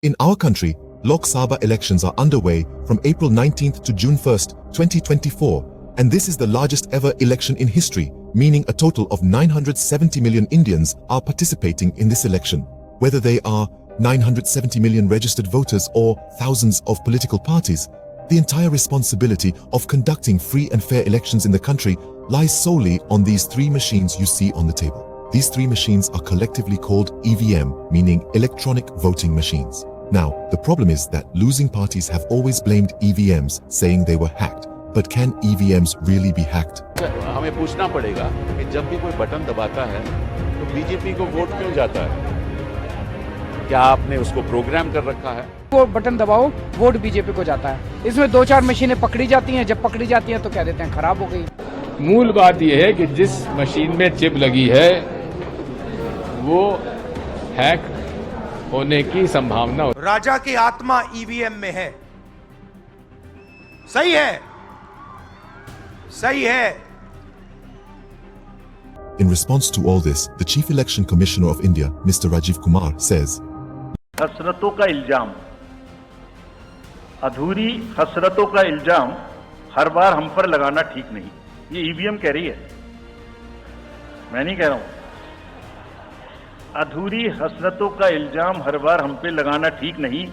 In our country, Lok Sabha elections are underway from April 19th to June 1st, 2024, and this is the largest ever election in history, meaning a total of 970 million Indians are participating in this election. Whether they are 970 million registered voters or thousands of political parties, the entire responsibility of conducting free and fair elections in the country lies solely on these three machines you see on the table. These three machines are collectively called EVM, meaning electronic voting machines. Now, the problem is that losing parties have always blamed EVMs, saying they were hacked. But can EVMs really be hacked? हमें पूछना पड़ेगा कि जब भी कोई button दबाता है तो बीजेपी को वोट क्यों जाता है? क्या आपने उसको प्रोग्राम कर रखा है? वो बटन दबाओ, वोट बीजेपी को जाता है। इसमें दो चार मशीनें पकड़ी जाती हैं, जब पकड़ी जाती हैं तो कह देते हैं खराब हो गई। मूल बात यह है कि जिस मशीन में चिप लगी है वो हैक होने की संभावना। राजा की आत्मा ईवीएम में है। सही है, सही है। In response to all this, the Chief Election Commissioner of India, Mr. Rajiv Kumar, says, हसरतों का इल्जाम, अधूरी हसरतों का इल्जाम हर बार हम पर लगाना ठीक नहीं। ये ईवीएम कह रही है, मैं नहीं कह रहा हूं। अधूरी हसरतों का इल्जाम हर बार हम पे लगाना ठीक नहीं।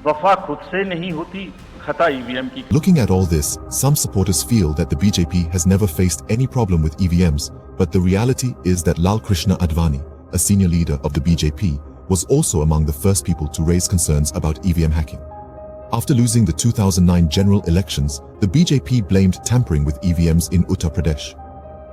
वफा खुद से नहीं होती, खता ईवीएम की। Looking at all this, some supporters feel that the BJP has never faced any problem with EVMs, but the reality is that Lal Krishna Advani, a senior leader of the BJP, was also among the first people to raise concerns about EVM hacking. After losing the 2009 general elections, the BJP blamed tampering with EVMs in Uttar Pradesh.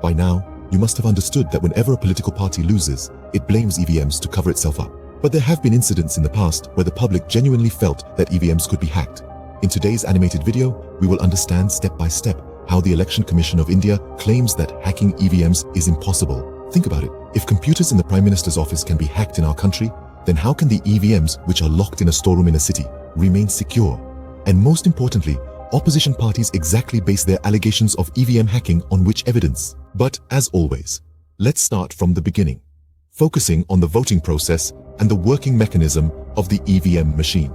By now, you must have understood that whenever a political party loses, it blames EVMs to cover itself up. But there have been incidents in the past where the public genuinely felt that EVMs could be hacked. In today's animated video, we will understand step by step how the Election Commission of India claims that hacking EVMs is impossible. Think about it. If computers in the Prime Minister's office can be hacked in our country, then how can the EVMs, which are locked in a storeroom in a city, remain secure? And most importantly, opposition parties exactly base their allegations of EVM hacking on which evidence? But as always, let's start from the beginning, focusing on the voting process and the working mechanism of the EVM machine.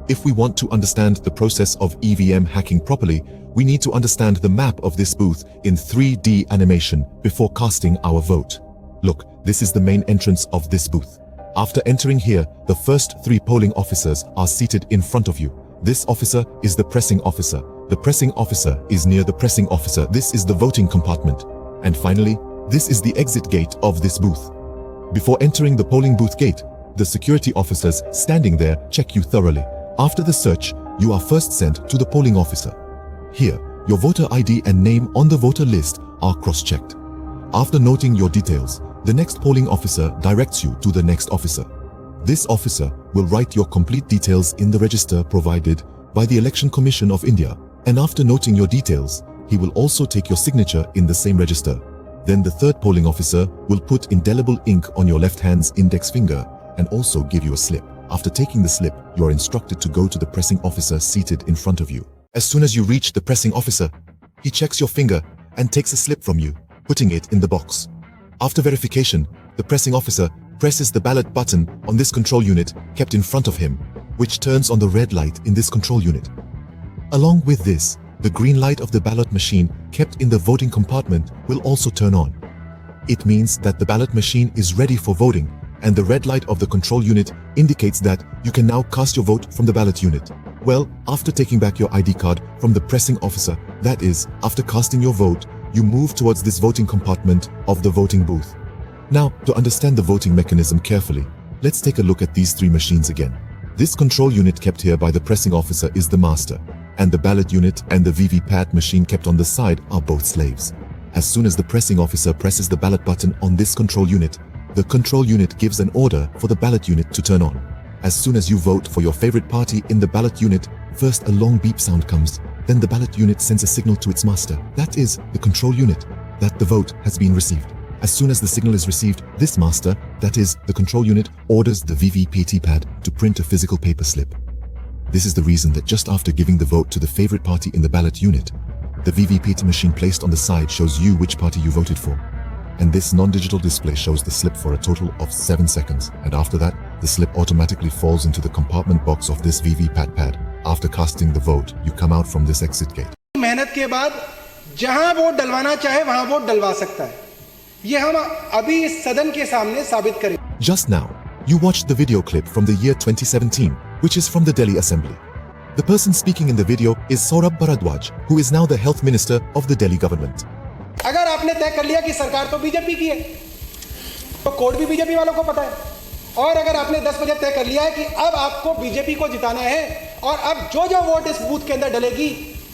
If we want to understand the process of EVM hacking properly, we need to understand the map of this booth in 3D animation before casting our vote. Look, this is the main entrance of this booth. After entering here, the first three polling officers are seated in front of you. This officer is the pressing officer. The pressing officer is near the pressing officer. This is the voting compartment. And finally, this is the exit gate of this booth. Before entering the polling booth gate, the security officers standing there check you thoroughly. After the search, you are first sent to the polling officer. Here, your voter ID and name on the voter list are cross-checked. After noting your details, the next polling officer directs you to the next officer. This officer will write your complete details in the register provided by the Election Commission of India. And after noting your details, he will also take your signature in the same register. Then the third polling officer will put indelible ink on your left hand's index finger and also give you a slip. After taking the slip, you are instructed to go to the pressing officer seated in front of you. As soon as you reach the pressing officer, he checks your finger and takes a slip from you, putting it in the box. After verification, the pressing officer presses the ballot button on this control unit kept in front of him, which turns on the red light in this control unit. Along with this, the green light of the ballot machine kept in the voting compartment will also turn on. It means that the ballot machine is ready for voting, and the red light of the control unit indicates that you can now cast your vote from the ballot unit. Well, after taking back your ID card from the pressing officer, that is, after casting your vote, you move towards this voting compartment of the voting booth. Now, to understand the voting mechanism carefully, let's take a look at these three machines again. This control unit kept here by the pressing officer is the master, and the ballot unit and the VVPAT machine kept on the side are both slaves. As soon as the pressing officer presses the ballot button on this control unit, the control unit gives an order for the ballot unit to turn on. As soon as you vote for your favorite party in the ballot unit, first a long beep sound comes, then the ballot unit sends a signal to its master, that is, the control unit, that the vote has been received. As soon as the signal is received, this master, that is, the control unit, orders the VVPAT pad to print a physical paper slip. This is the reason that just after giving the vote to the favorite party in the ballot unit, the VVPAT machine placed on the side shows you which party you voted for. and this non-digital display shows the slip for a total of 7 seconds, and after that, the slip automatically falls into the compartment box of this VVPAT pad. After casting the vote, you come out from this exit gate. मेहनत के बाद जहां vote डलवाना चाहे वहां vote डलवा सकता है, ये हम अभी इस सदन के सामने साबित करें. Just now, you watched the video clip from the year 2017, which is from the Delhi Assembly. The person speaking in the video is Saurabh Bharadwaj, who is now the Health Minister of the Delhi government. अगर आपने तय कर लिया कि सरकार तो BJP की है, तो कोड भी बीजेपी वालों को पता है. और अगर आपने 10 बजे तय कर लिया है कि अब आपको बीजेपी को जिताना है और अब जो वोट इस बूथ के अंदर डलेगी,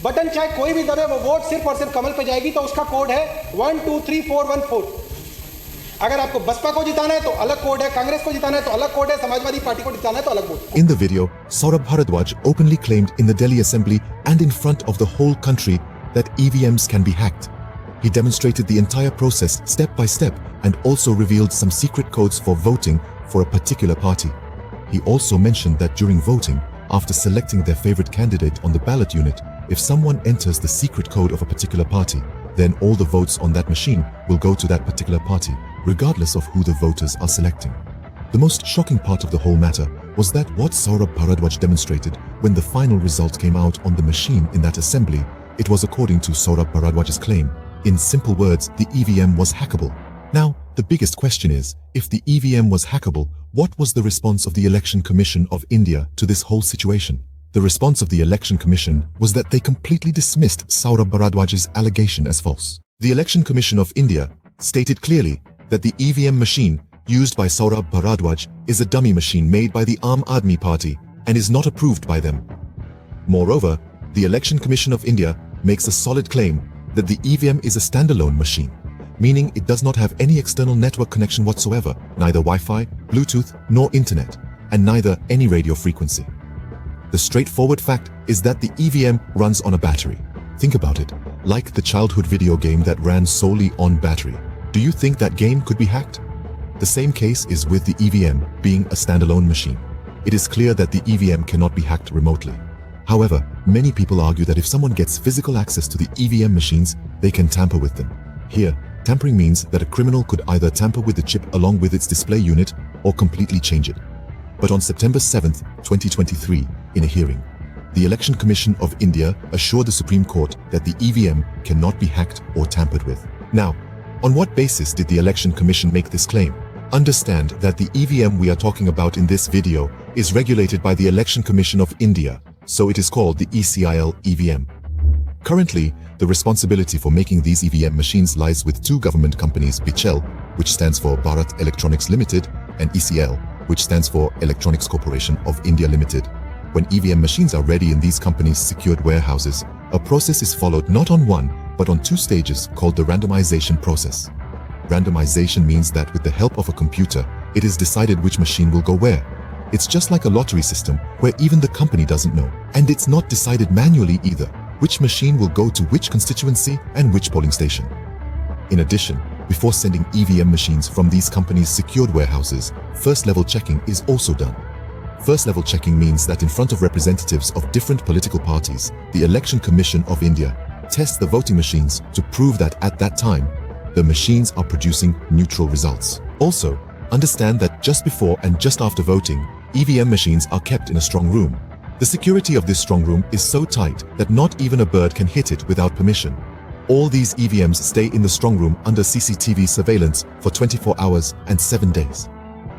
बटन चाहे कोई भी दबे, वो वोट सिर्फ और सिर्फ कमल पे जाएगी, तो उसका कोड है 123414. अगर आपको बसपा को जिताना है तो अलग कोड है, कांग्रेस को जिताना है तो अलग कोड है, समाजवादी पार्टी को जिताना है तो अलग code. In the video, Saurabh Bharadwaj openly claimed in the Delhi Assembly and in front of the whole country that EVMs can be hacked. He demonstrated the entire process step by step and also revealed some secret codes for voting for a particular party. He also mentioned that during voting, after selecting their favorite candidate on the ballot unit, if someone enters the secret code of a particular party, then all the votes on that machine will go to that particular party, regardless of who the voters are selecting. The most shocking part of the whole matter was that what Saurabh Bharadwaj demonstrated when the final result came out on the machine in that assembly, it was according to Saurabh Bharadwaj's claim. In simple words, the EVM was hackable. Now, the biggest question is, if the EVM was hackable, what was the response of the Election Commission of India to this whole situation? The response of the Election Commission was that they completely dismissed Saurabh Bharadwaj's allegation as false. The Election Commission of India stated clearly that the EVM machine used by Saurabh Bharadwaj is a dummy machine made by the Aam Aadmi Party and is not approved by them. Moreover, the Election Commission of India makes a solid claim that the EVM is a standalone machine, meaning it does not have any external network connection whatsoever, neither Wi-Fi, Bluetooth, nor internet, and neither any radio frequency. The straightforward fact is that the EVM runs on a battery. Think about it, like the childhood video game that ran solely on battery. Do you think that game could be hacked? The same case is with the EVM being a standalone machine. It is clear that the EVM cannot be hacked remotely. However, many people argue that if someone gets physical access to the EVM machines, they can tamper with them. Here, tampering means that a criminal could either tamper with the chip along with its display unit or completely change it. But on September 7th, 2023, in a hearing, the Election Commission of India assured the Supreme Court that the EVM cannot be hacked or tampered with. Now, on what basis did the Election Commission make this claim? Understand that the EVM we are talking about in this video is regulated by the Election Commission of India, so it is called the ECIL EVM. Currently, the responsibility for making these EVM machines lies with two government companies, BHEL, which stands for Bharat Electronics Limited, and ECL, which stands for Electronics Corporation of India Limited. When EVM machines are ready in these companies' secured warehouses, a process is followed not on one, but on two stages called the randomization process. Randomization means that with the help of a computer, it is decided which machine will go where. It's just like a lottery system where even the company doesn't know, and it's not decided manually either, which machine will go to which constituency and which polling station. In addition, before sending EVM machines from these companies' secured warehouses, first-level checking is also done. First-level checking means that in front of representatives of different political parties, the Election Commission of India tests the voting machines to prove that at that time, the machines are producing neutral results. Also, understand that just before and just after voting, EVM machines are kept in a strong room. The security of this strong room is so tight that not even a bird can hit it without permission. All these EVMs stay in the strong room under CCTV surveillance for 24 hours and 7 days.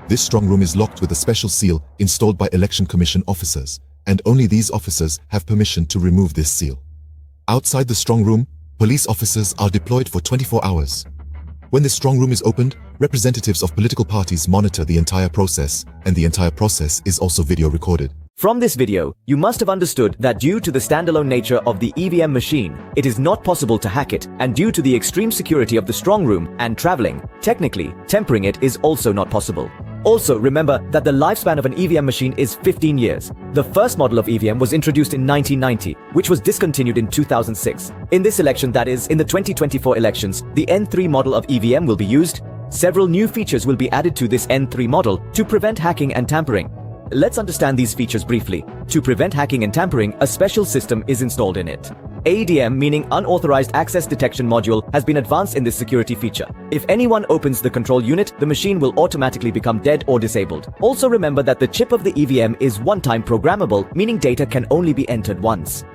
This strong room is locked with a special seal installed by Election Commission officers, and only these officers have permission to remove this seal. Outside the strong room, police officers are deployed for 24 hours. When the strong room is opened, representatives of political parties monitor the entire process, and the entire process is also video recorded. From this video, you must have understood that due to the standalone nature of the EVM machine, it is not possible to hack it, and due to the extreme security of the strong room and traveling, technically, tampering it is also not possible. Also, remember that the lifespan of an EVM machine is 15 years. The first model of EVM was introduced in 1990, which was discontinued in 2006. In this election, that is, in the 2024 elections, the N3 model of EVM will be used. Several new features will be added to this N3 model to prevent hacking and tampering. Let's understand these features briefly. To prevent hacking and tampering, a special system is installed in it. ADM, meaning Unauthorized Access Detection Module, has been advanced in this security feature. If anyone opens the control unit, the machine will automatically become dead or disabled. Also remember that the chip of the EVM is one-time programmable, meaning data can only be entered once.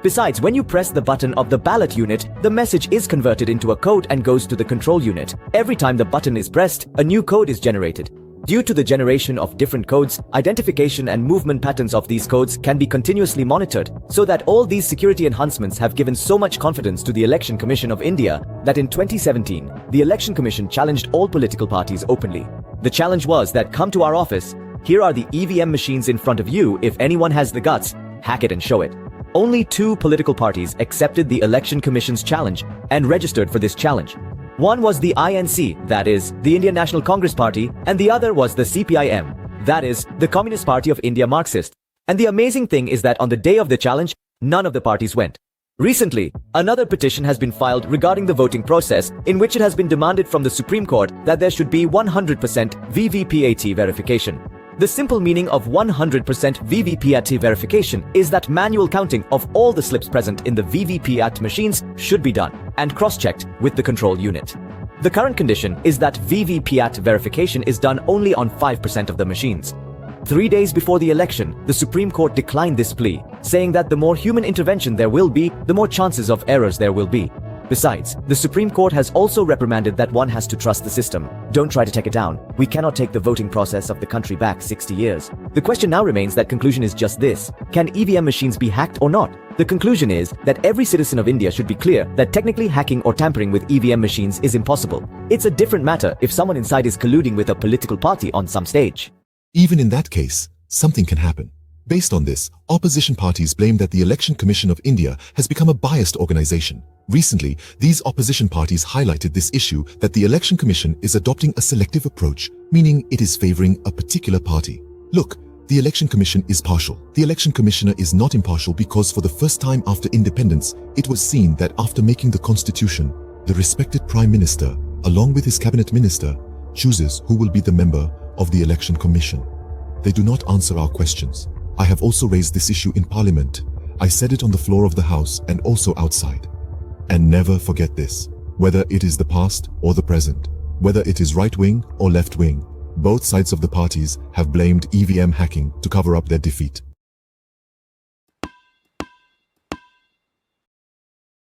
Besides, when you press the button of the ballot unit, the message is converted into a code and goes to the control unit. Every time the button is pressed, a new code is generated. Due to the generation of different codes, identification and movement patterns of these codes can be continuously monitored, so that all these security enhancements have given so much confidence to the Election Commission of India that in 2017, the Election Commission challenged all political parties openly. The challenge was that come to our office, here are the EVM machines in front of you, if anyone has the guts, hack it and show it. Only 2 political parties accepted the Election Commission's challenge and registered for this challenge. One was the INC, that is, the Indian National Congress Party, and the other was the CPIM, that is, the Communist Party of India Marxist. And the amazing thing is that on the day of the challenge, none of the parties went. Recently, another petition has been filed regarding the voting process, in which it has been demanded from the Supreme Court that there should be 100% VVPAT verification. The simple meaning of 100% VVPAT verification is that manual counting of all the slips present in the VVPAT machines should be done and cross-checked with the control unit. The current condition is that VVPAT verification is done only on 5% of the machines. 3 days before the election, the Supreme Court declined this plea, saying that the more human intervention there will be, the more chances of errors there will be. Besides, the Supreme Court has also reprimanded that one has to trust the system. Don't try to take it down. We cannot take the voting process of the country back 60 years. The question now remains that conclusion is just this. Can EVM machines be hacked or not? The conclusion is that every citizen of India should be clear that technically hacking or tampering with EVM machines is impossible. It's a different matter if someone inside is colluding with a political party on some stage. Even in that case, something can happen. Based on this, opposition parties blame that the Election Commission of India has become a biased organization. Recently, these opposition parties highlighted this issue that the Election Commission is adopting a selective approach, meaning it is favoring a particular party. Look, the Election Commission is partial. The Election Commissioner is not impartial because for the first time after independence, it was seen that after making the constitution, the respected Prime Minister, along with his cabinet minister, chooses who will be the member of the Election Commission. They do not answer our questions. I have also raised this issue in Parliament. I said it on the floor of the House and also outside. And never forget this. Whether it is the past or the present, whether it is right-wing or left-wing, both sides of the parties have blamed EVM hacking to cover up their defeat.